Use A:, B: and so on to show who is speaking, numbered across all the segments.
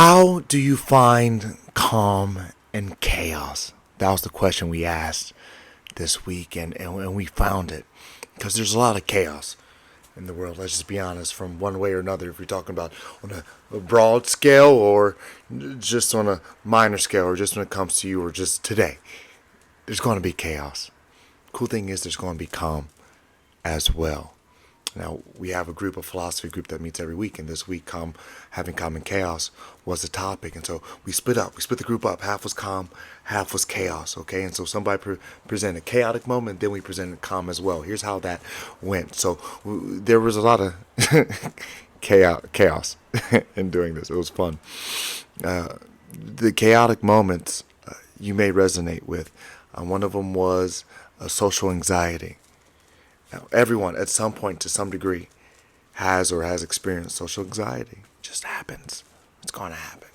A: How do you find calm in chaos? That was the question we asked this week, and we found it. Because there's a lot of chaos in the world, let's just be honest, from one way or another. If you're talking about on a broad scale or just on a minor scale, or just when it comes to you or just today, there's going to be chaos. Cool thing is there's going to be calm as well. Now, we have a group, a philosophy group that meets every week, and this week, having calm and chaos was the topic. And so we split up. We split the group up. Half was calm, half was chaos, okay? And so somebody presented a chaotic moment, then we presented calm as well. Here's how that went. So there was a lot of chaos in doing this. It was fun. The chaotic moments you may resonate with. One of them was social anxiety. Now, everyone at some point to some degree has or has experienced social anxiety. It just happens. It's going to happen.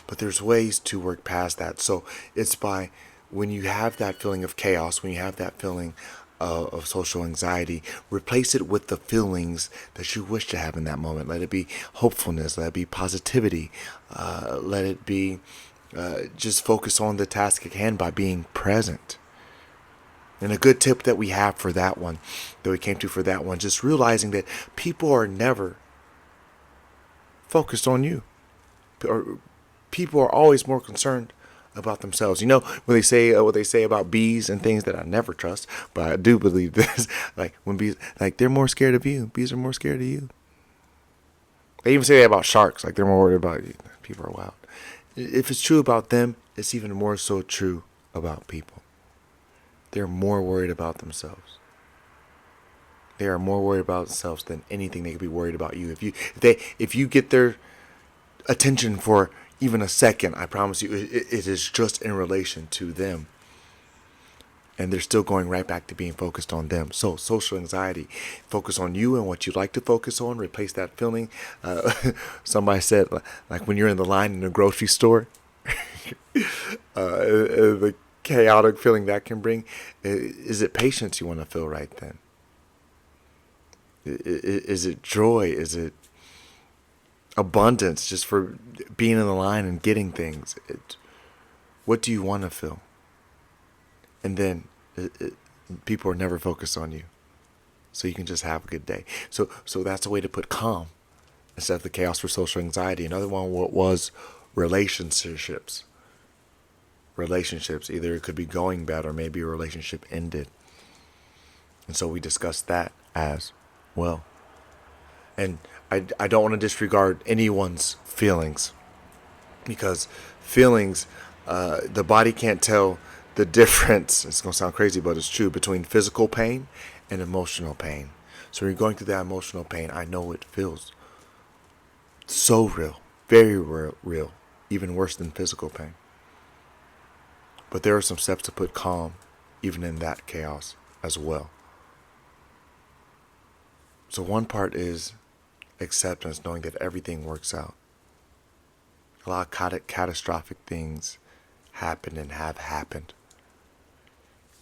A: But there's ways to work past that. So it's by when you have that feeling of chaos, when you have that feeling of social anxiety, replace it with the feelings that you wish to have in that moment. Let it be hopefulness. Let it be positivity. Let it be just focus on the task at hand by being present. And a good tip that we have for that one, that we came to for that one, just realizing that people are never focused on you. Or people are always more concerned about themselves. You know, when they say what they say about bees and things that I never trust, but I do believe this. Like when bees, like they're more scared of you. Bees are more scared of you. They even say that about sharks. Like they're more worried about you. People are wild. If it's true about them, it's even more so true about people. They're more worried about themselves. They are more worried about themselves than anything they could be worried about you. If you get their attention for even a second, I promise you, it is just in relation to them. And they're still going right back to being focused on them. So social anxiety, focus on you and what you like to focus on. Replace that feeling. Somebody said, like when you're in the line in a grocery store, the chaotic feeling that can bring. Is it patience you want to feel right then? Is it joy? Is it abundance just for being in the line and getting things? What do you want to feel? And then people are never focused on you. So you can just have a good day. So that's a way to put calm instead of the chaos for social anxiety. Another one was relationships. Either it could be going bad or maybe a relationship ended. And so we discussed that as well. And I don't want to disregard anyone's feelings, because feelings, the body can't tell the difference. It's going to sound crazy, but it's true, between physical pain and emotional pain. So when you're going through that emotional pain, I know it feels so real, very real, even worse than physical pain. But there are some steps to put calm even in that chaos as well. So one part is acceptance, knowing that everything works out. A lot of catastrophic things happen and have happened.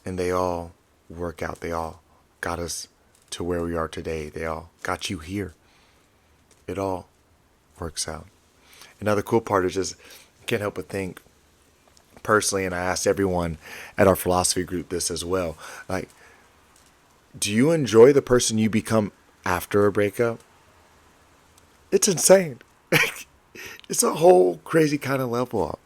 A: And they all work out. They all got us to where we are today. They all got you here. It all works out. Another cool part is just, I can't help but think, personally, and I asked everyone at our philosophy group this as well, like, do you enjoy the person you become after a breakup? It's insane. It's a whole crazy kind of level up.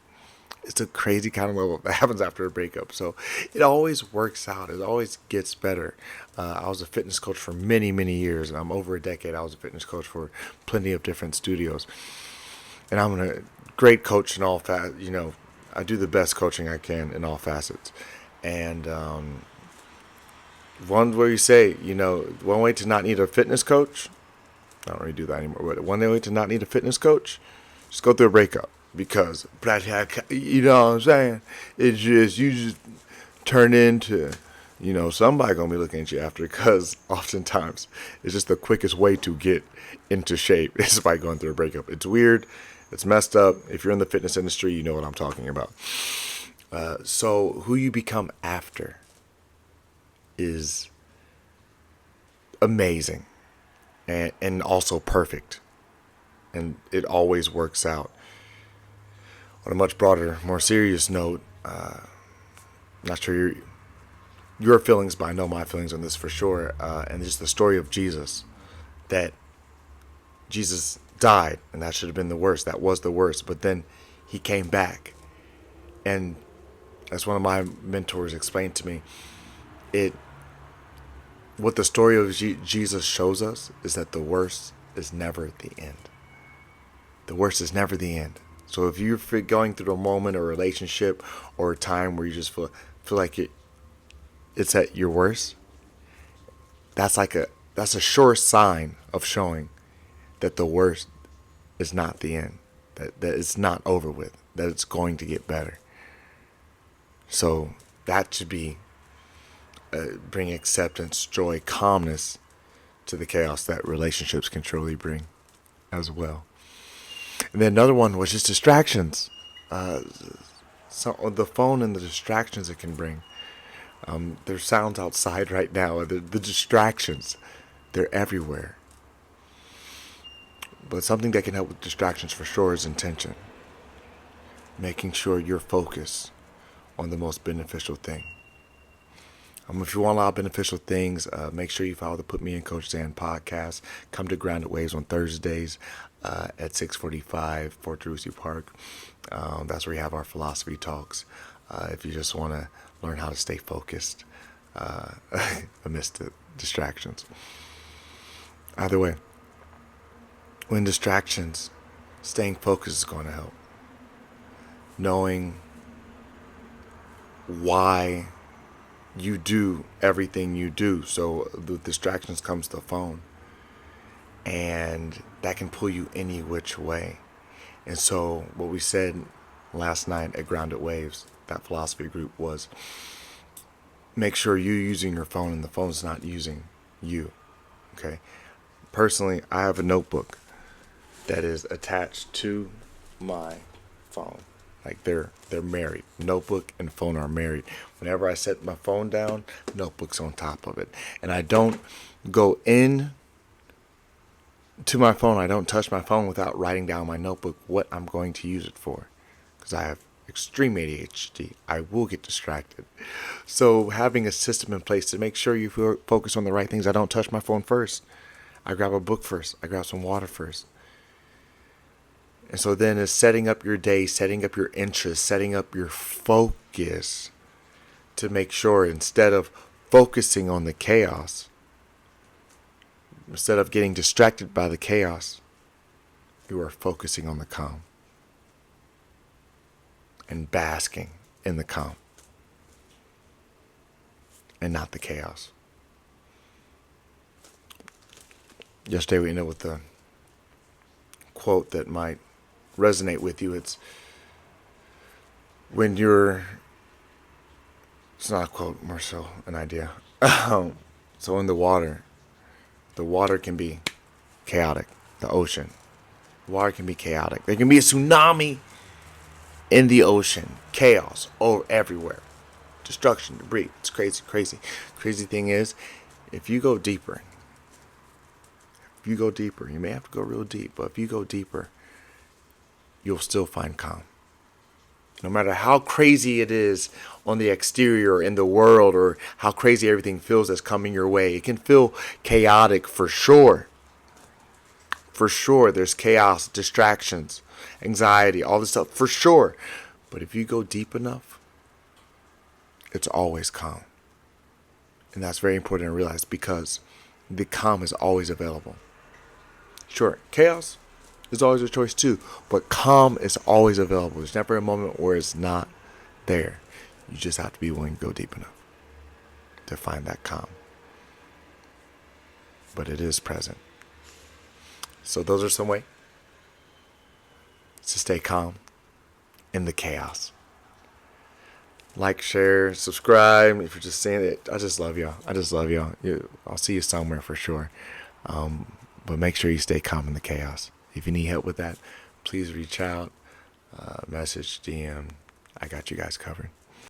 A: It's a crazy kind of level up that happens after a breakup. So it always works out. It always gets better. I was a fitness coach for many, many years, and I'm over a decade. I was a fitness coach for plenty of different studios. And I'm a great coach in all I do the best coaching I can in all facets. And one way you say, one way to not need a fitness coach, I don't really do that anymore, but one way to not need a fitness coach, just go through a breakup. Because, you know what I'm saying? It's just, you just turn into, somebody going to be looking at you after, because oftentimes it's just the quickest way to get into shape is by going through a breakup. It's weird. It's messed up. If you're in the fitness industry, you know what I'm talking about. So who you become after is amazing and also perfect and it always works out. On a much broader, more serious note, not sure your feelings, but I know my feelings on this for sure. And just the story of Jesus, that Jesus died, and that should have been the worst. That was the worst. But then he came back, and as one of my mentors explained to me, what the story of Jesus shows us is that the worst is never the end. The worst is never the end. So if you're going through a moment or relationship or a time where you just feel like it's at your worst, that's a sure sign of showing that the worst is not the end, that it's not over with, that it's going to get better. So that should be bring acceptance, joy, calmness to the chaos that relationships can truly bring as well. And then another one was just distractions. So the phone and the distractions it can bring. There's sounds outside right now. The distractions, they're everywhere. But something that can help with distractions for sure is intention. Making sure you're focused on the most beneficial thing. If you want a lot of beneficial things, make sure you follow the Put Me in Coach Dan podcast. Come to Grounded Waves on Thursdays at 6:45 Fort Rusi Park. That's where we have our philosophy talks. If you just want to learn how to stay focused amidst the distractions. Either way, when distractions, staying focused is going to help. Knowing why you do everything you do. So the distractions comes the phone, and that can pull you any which way. And so what we said last night at Grounded Waves, that philosophy group, was make sure you're using your phone and the phone's not using you. Okay. Personally, I have a notebook that is attached to my phone. Like they're married. Notebook and phone are married. Whenever I set my phone down, notebook's on top of it. And I don't go in to my phone. I don't touch my phone without writing down my notebook what I'm going to use it for. Because I have extreme ADHD. I will get distracted. So having a system in place to make sure you focus on the right things. I don't touch my phone first. I grab a book first. I grab some water first. And so then it's setting up your day, setting up your interests, setting up your focus to make sure instead of focusing on the chaos, instead of getting distracted by the chaos, you are focusing on the calm and basking in the calm and not the chaos. Yesterday we ended up with a quote that might resonate with you. It's not a quote, more so an idea. So in the water can be chaotic. The ocean, the water can be chaotic. There can be a tsunami in the ocean. Chaos everywhere. Destruction, debris. It's crazy. Crazy thing is, if you go deeper, you may have to go real deep, but if you go deeper, you'll still find calm. No matter how crazy it is on the exterior in the world, or how crazy everything feels that's coming your way, it can feel chaotic for sure. For sure, there's chaos, distractions, anxiety, all this stuff, for sure. But if you go deep enough, it's always calm. And that's very important to realize, because the calm is always available. Sure, chaos is always a choice too, but calm is always available. There's never a moment where it's not there. You just have to be willing to go deep enough to find that calm. But it is present. So those are some ways to stay calm in the chaos. Like, share, subscribe. If you're just seeing it, I just love y'all. I'll see you somewhere for sure. But make sure you stay calm in the chaos. If you need help with that, please reach out, message, DM. I got you guys covered.